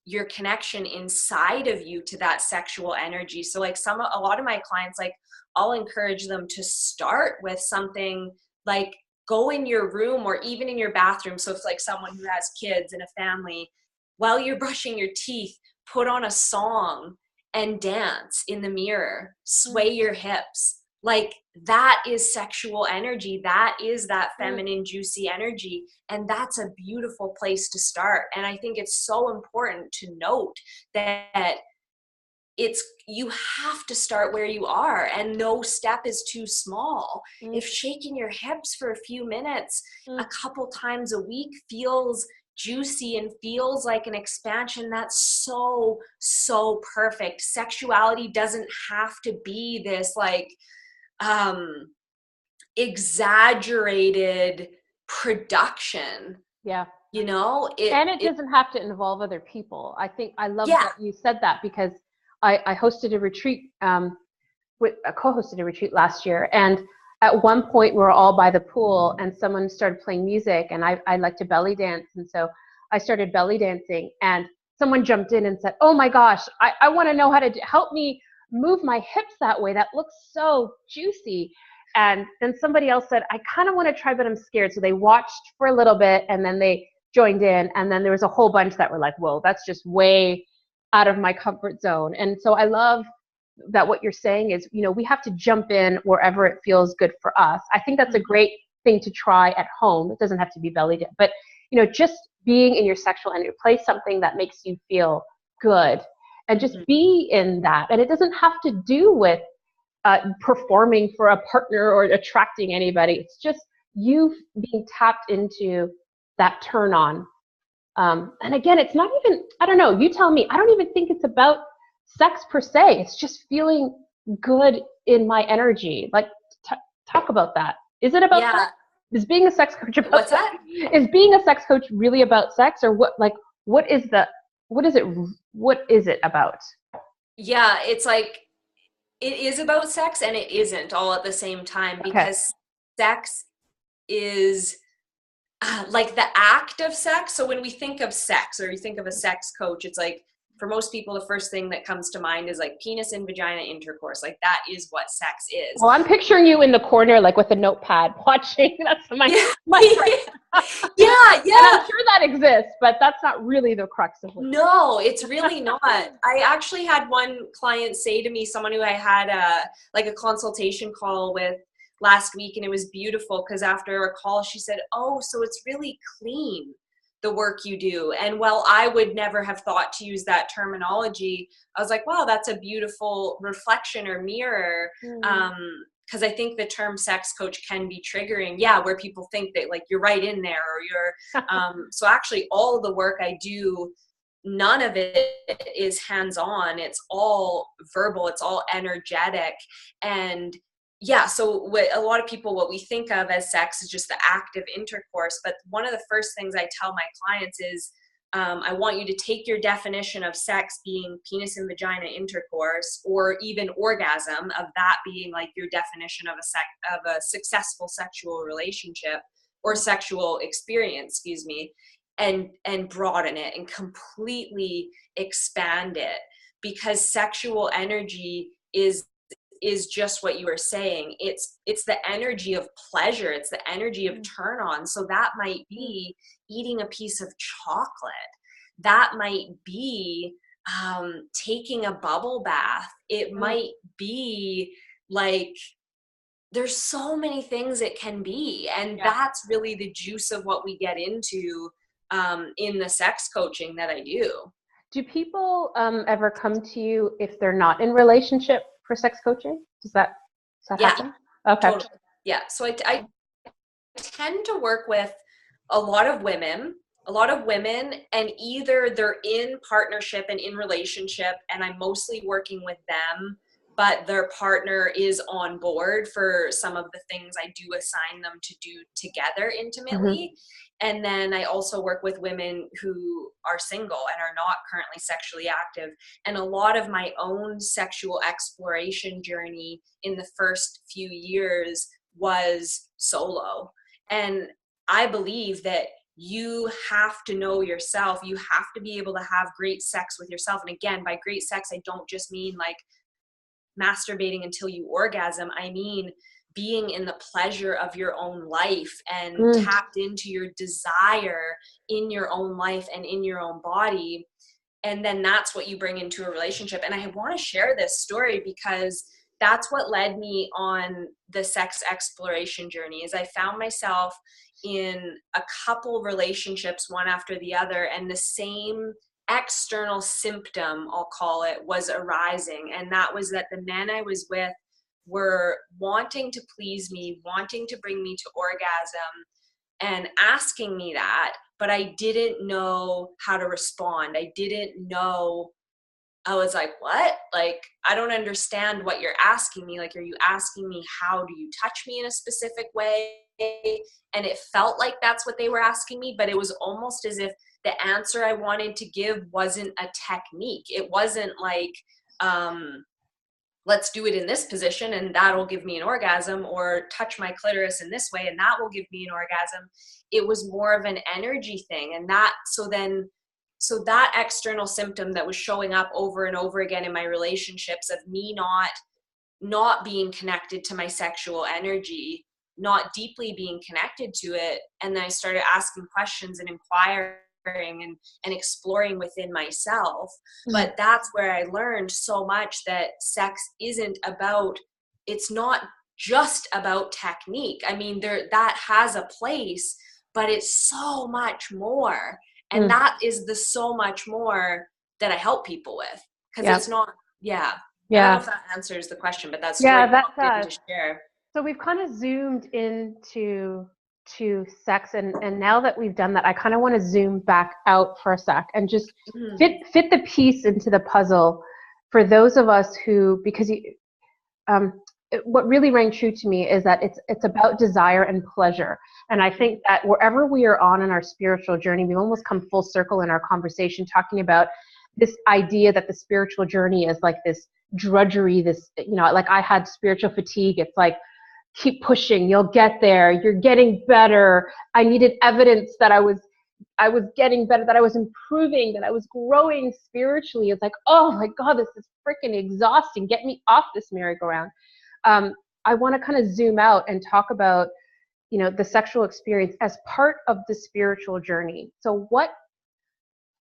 [SPEAKER 2] your connection inside of you to that sexual energy. So like a lot of my clients, like, I'll encourage them to start with something like, go in your room or even in your bathroom. So if like someone who has kids and a family, while you're brushing your teeth, put on a song and dance in the mirror, sway your hips. Like, that is sexual energy. That is that feminine, juicy energy. And that's a beautiful place to start. And I think it's so important to note that you have to start where you are, and no step is too small. If shaking your hips for a few minutes a couple times a week feels juicy and feels like an expansion, that's so perfect. Sexuality doesn't have to be this like exaggerated production
[SPEAKER 1] Yeah.
[SPEAKER 2] You know,
[SPEAKER 1] And it doesn't have to involve other people. I think I love
[SPEAKER 2] yeah.
[SPEAKER 1] that you said that, because I hosted a retreat, co-hosted a retreat last year, and at one point we were all by the pool, and someone started playing music, and I like to belly dance, and so I started belly dancing, and someone jumped in and said, "Oh my gosh, I want to know how to help me move my hips that way. That looks so juicy." And then somebody else said, "I kind of want to try, but I'm scared." So they watched for a little bit, and then they joined in, and then there was a whole bunch that were like, "Whoa, that's just way out of my comfort zone." And so I love that what you're saying is, we have to jump in wherever it feels good for us. I think that's a great thing to try at home. It doesn't have to be belly dance, but just being in your sexual energy, play something that makes you feel good, and just be in that. And it doesn't have to do with performing for a partner or attracting anybody. It's just you being tapped into that turn on. And again, it's not even, I don't know, you tell me, I don't even think it's about sex per se. It's just feeling good in my energy. Like, talk about that. Is it about sex? Is being a sex coach about
[SPEAKER 2] What's
[SPEAKER 1] sex?
[SPEAKER 2] that?
[SPEAKER 1] Is being a sex coach really about sex, or what is it about?
[SPEAKER 2] Yeah, it's like, it is about sex and it isn't all at the same time, because sex is like the act of sex. So when we think of sex, or you think of a sex coach, it's like, for most people, the first thing that comes to mind is like penis and vagina intercourse. Like, that is what sex is.
[SPEAKER 1] Well, I'm picturing you in the corner, like with a notepad, watching. That's my
[SPEAKER 2] yeah.
[SPEAKER 1] And I'm sure that exists, but that's not really the crux of it.
[SPEAKER 2] No, it's really not. I actually had one client say to me, someone who I had a consultation call with last week, and it was beautiful, because after a call, she said, "Oh, so it's really clean, the work you do." And while I would never have thought to use that terminology, I was like, wow, that's a beautiful reflection or mirror. Because I think the term sex coach can be triggering. Yeah, where people think that like you're right in there, or you're so actually all the work I do, none of it is hands-on. It's all verbal, it's all energetic. And yeah, so what a lot of people, what we think of as sex is just the act of intercourse. But one of the first things I tell my clients is, I want you to take your definition of sex being penis and vagina intercourse, or even orgasm, of that being like your definition of a successful sexual relationship or sexual experience, excuse me, and broaden it and completely expand it, because sexual energy is just what you were saying. It's the energy of pleasure. It's the energy of turn on. So that might be eating a piece of chocolate. That might be taking a bubble bath. It might be like, there's so many things it can be. And that's really the juice of what we get into in the sex coaching that I do.
[SPEAKER 1] Do people ever come to you if they're not in relationship for sex coaching? Does that happen? Okay.
[SPEAKER 2] Totally. Yeah. So I tend to work with a lot of women, and either they're in partnership and in relationship, and I'm mostly working with them, but their partner is on board for some of the things I do assign them to do together intimately. And then I also work with women who are single and are not currently sexually active. And a lot of my own sexual exploration journey in the first few years was solo. And I believe that you have to know yourself. You have to be able to have great sex with yourself. And again, by great sex, I don't just mean like masturbating until you orgasm. I mean being in the pleasure of your own life and tapped into your desire in your own life and in your own body. And then that's what you bring into a relationship. And I want to share this story because that's what led me on the sex exploration journey. Is I found myself in a couple relationships, one after the other, and the same external symptom, I'll call it, was arising. And that was that the men I was with were wanting to please me, wanting to bring me to orgasm, and asking me that, but I didn't know how to respond. I didn't know I was like, what? Like, I don't understand what you're asking me. Like, are you asking me how do you touch me in a specific way? And it felt like that's what they were asking me, but it was almost as if the answer I wanted to give wasn't a technique. It wasn't like, let's do it in this position and that'll give me an orgasm, or touch my clitoris in this way and that will give me an orgasm. It was more of an energy thing. And that, so that external symptom that was showing up over and over again in my relationships of me not being connected to my sexual energy, not deeply being connected to it. And then I started asking questions and inquiring and exploring within myself. But that's where I learned so much that sex isn't about, it's not just about technique. I mean, that has a place, but it's so much more. And that is the so much more that I help people with. Because it's not, I don't know if that answers the question, but that's
[SPEAKER 1] that
[SPEAKER 2] in
[SPEAKER 1] does.
[SPEAKER 2] to share.
[SPEAKER 1] So we've kind of zoomed into sex, and now that we've done that, I kind of want to zoom back out for a sec and just fit the piece into the puzzle for those of us who, because what really rang true to me is that it's about desire and pleasure. And I think that wherever we are on in our spiritual journey, we've almost come full circle in our conversation talking about this idea that the spiritual journey is like this drudgery, this, like I had spiritual fatigue. It's like, keep pushing, you'll get there, you're getting better. I needed evidence that I was getting better, that I was improving, that I was growing spiritually. It's like, oh my God, this is freaking exhausting. Get me off this merry-go-round. I want to kind of zoom out and talk about, the sexual experience as part of the spiritual journey. So what,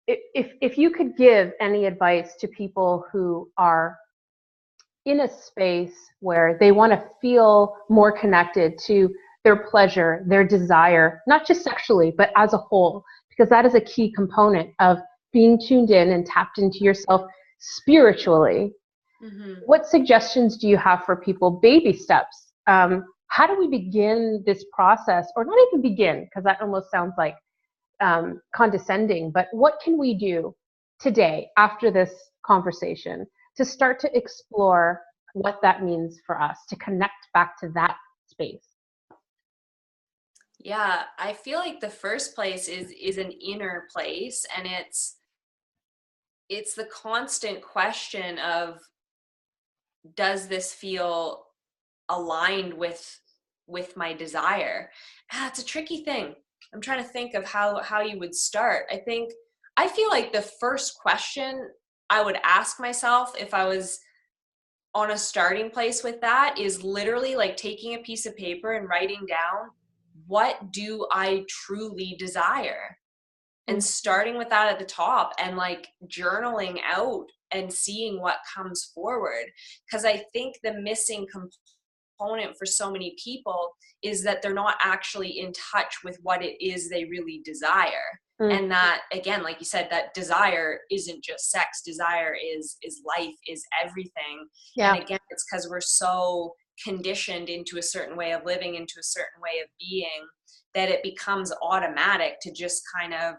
[SPEAKER 1] if you could give any advice to people who are in a space where they want to feel more connected to their pleasure, their desire, not just sexually, but as a whole, because that is a key component of being tuned in and tapped into yourself spiritually. What suggestions do you have for people? Baby steps. How do we begin this process? Or not even begin, because that almost sounds like condescending, but what can we do today after this conversation to start to explore what that means for us to connect back to that space?
[SPEAKER 2] Yeah, I feel like the first place is an inner place, and it's the constant question of, does this feel aligned with my desire? It's a tricky thing. I'm trying to think of how you would start. I feel like the first question I would ask myself if I was on a starting place with that is literally like taking a piece of paper and writing down, what do I truly desire? And starting with that at the top and like journaling out and seeing what comes forward. Because I think the missing component for so many people is that they're not actually in touch with what it is they really desire. And that, again, like you said, that desire isn't just sex. Desire is life, is everything. And again, it's because we're so conditioned into a certain way of living, into a certain way of being, that it becomes automatic to just kind of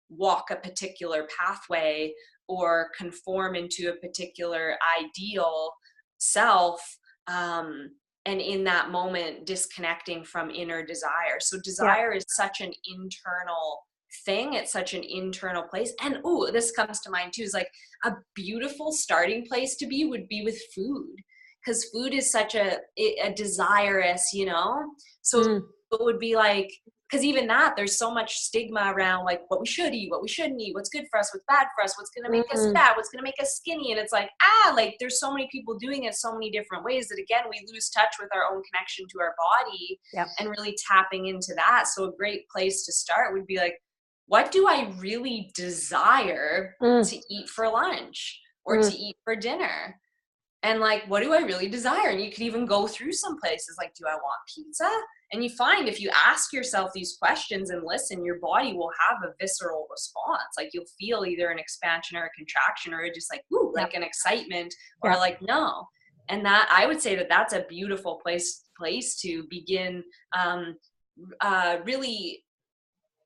[SPEAKER 2] walk a particular pathway or conform into a particular ideal self. And in that moment, disconnecting from inner desire. So desire is such an internal thing. It's such an internal place. And this comes to mind too, is like a beautiful starting place to be would be with food, because food is such a desirous, so it would be like, because even that, there's so much stigma around like what we should eat, what we shouldn't eat, what's good for us, what's bad for us, what's going to make us fat, what's going to make us skinny. And it's like, like there's so many people doing it so many different ways that, again, we lose touch with our own connection to our body and really tapping into that. So a great place to start would be like, what do I really desire to eat for lunch or to eat for dinner? And like, what do I really desire? And you could even go through some places like, do I want pizza? And you find if you ask yourself these questions and listen, your body will have a visceral response. Like you'll feel either an expansion or a contraction, or just like, like an excitement or like, no. And that, I would say that that's a beautiful place to begin really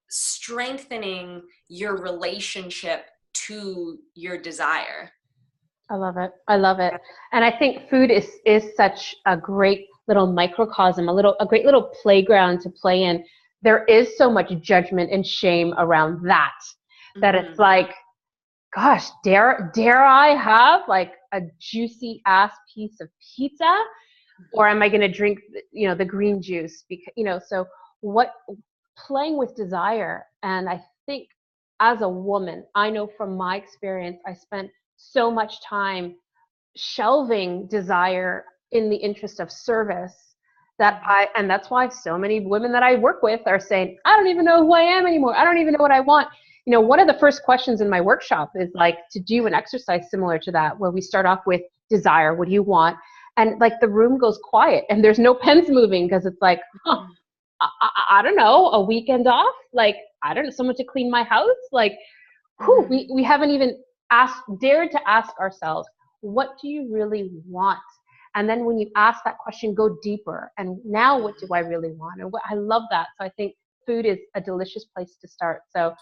[SPEAKER 2] strengthening your relationship to your desire.
[SPEAKER 1] I love it. I love it. And I think food is such a great little microcosm, a great little playground to play in. There is so much judgment and shame around that, that it's
[SPEAKER 2] Mm-hmm.
[SPEAKER 1] like, gosh, dare I have like a juicy ass piece of pizza, or am I going to drink, the green juice? Because, so what, playing with desire. And I think as a woman, I know from my experience, I spent so much time shelving desire in the interest of service and that's why so many women that I work with are saying, I don't even know who I am anymore. I don't even know what I want. One of the first questions in my workshop is like to do an exercise similar to that, where we start off with desire. What do you want? And like the room goes quiet and there's no pens moving, because it's like, I don't know, a weekend off? Like, I don't know, someone to clean my house? Like, we haven't even dared to ask ourselves, what do you really want? And then when you ask that question, go deeper. And now what do I really want? And I love that. So I think food is a delicious place to start. So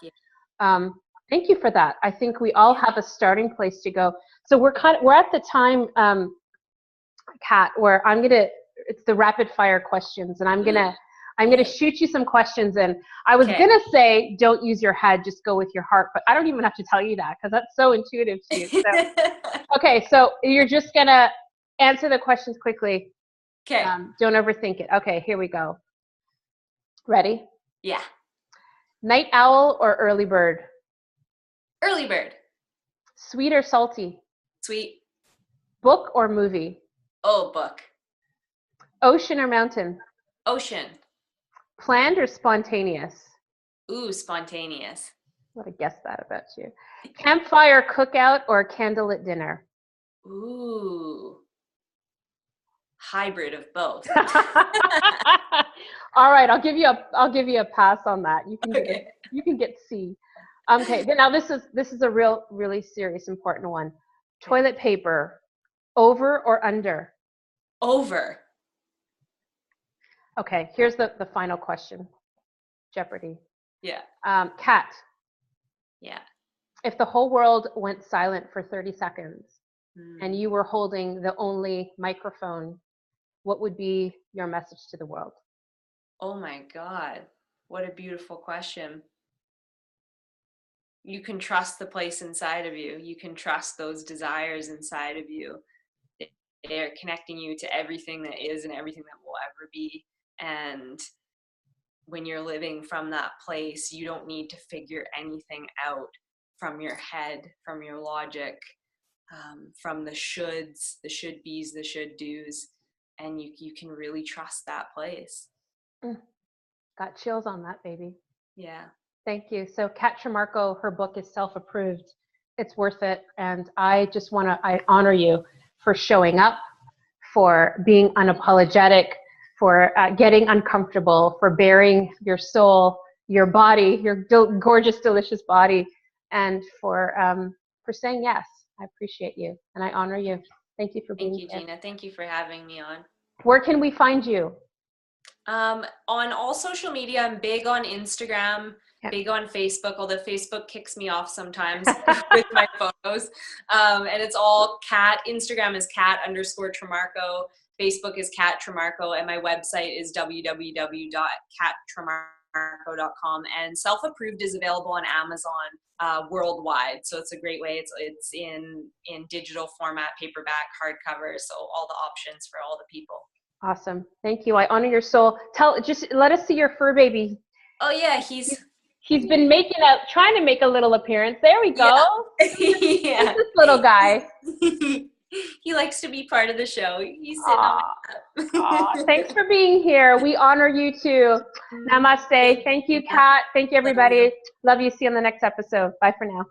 [SPEAKER 1] thank you for that. I think we all have a starting place to go. So we're at the time, Kat, where it's the rapid fire questions, and I'm gonna shoot you some questions. And I was gonna say, don't use your head, just go with your heart, but I don't even have to tell you that because that's so intuitive to you. So, okay, so you're just gonna answer the questions quickly.
[SPEAKER 2] Okay.
[SPEAKER 1] Don't overthink it. Okay, here we go. Ready?
[SPEAKER 2] Yeah.
[SPEAKER 1] Night owl or early bird?
[SPEAKER 2] Early bird.
[SPEAKER 1] Sweet or salty?
[SPEAKER 2] Sweet.
[SPEAKER 1] Book or movie?
[SPEAKER 2] Oh, book.
[SPEAKER 1] Ocean or mountain?
[SPEAKER 2] Ocean.
[SPEAKER 1] Planned or spontaneous?
[SPEAKER 2] Ooh, spontaneous.
[SPEAKER 1] I would have guessed that about you. Campfire cookout or candlelit dinner?
[SPEAKER 2] Ooh. Hybrid of both.
[SPEAKER 1] All right, I'll give you a pass on that. You can get C. Okay, now this is a really serious, important one. Toilet paper, over or under?
[SPEAKER 2] Over.
[SPEAKER 1] Okay, here's the final question. Jeopardy.
[SPEAKER 2] Yeah.
[SPEAKER 1] Kat.
[SPEAKER 2] Yeah.
[SPEAKER 1] If the whole world went silent for 30 seconds and you were holding the only microphone, what would be your message to the world?
[SPEAKER 2] Oh my God. What a beautiful question. You can trust the place inside of you. You can trust those desires inside of you. They're connecting you to everything that is and everything that will ever be. And when you're living from that place, you don't need to figure anything out from your head, from your logic, from the shoulds, the should be's, the should do's, and you can really trust that place.
[SPEAKER 1] Got chills on that, baby.
[SPEAKER 2] Yeah.
[SPEAKER 1] Thank you. So Kat Trimarco, her book is self-approved. It's worth it. And I honor you for showing up, for being unapologetic, for getting uncomfortable, for bearing your soul, your body, your gorgeous, delicious body, and for saying yes. I appreciate you and I honor you. Thank you for being here.
[SPEAKER 2] Thank you, Gina. Thank you for having me on.
[SPEAKER 1] Where can we find you?
[SPEAKER 2] On all social media. I'm big on Instagram, big on Facebook, although Facebook kicks me off sometimes with my photos. And it's all Kat. Instagram is Kat_Trimarco. Facebook is Kat Trimarco. And my website is www.kattrimarco.com. And Self-Approved is available on Amazon worldwide. So it's a great way. It's in digital format, paperback, hardcover. So all the options for all the people.
[SPEAKER 1] Awesome. Thank you. I honor your soul. Just let us see your fur baby.
[SPEAKER 2] Oh yeah, he's
[SPEAKER 1] been trying to make a little appearance. There we go.
[SPEAKER 2] Yeah.
[SPEAKER 1] This little guy.
[SPEAKER 2] He likes to be part of the show. He's sitting on my lap.
[SPEAKER 1] Thanks for being here. We honor you too. Namaste. Thank you, Kat. Thank you, everybody. Love you. See you on the next episode. Bye for now.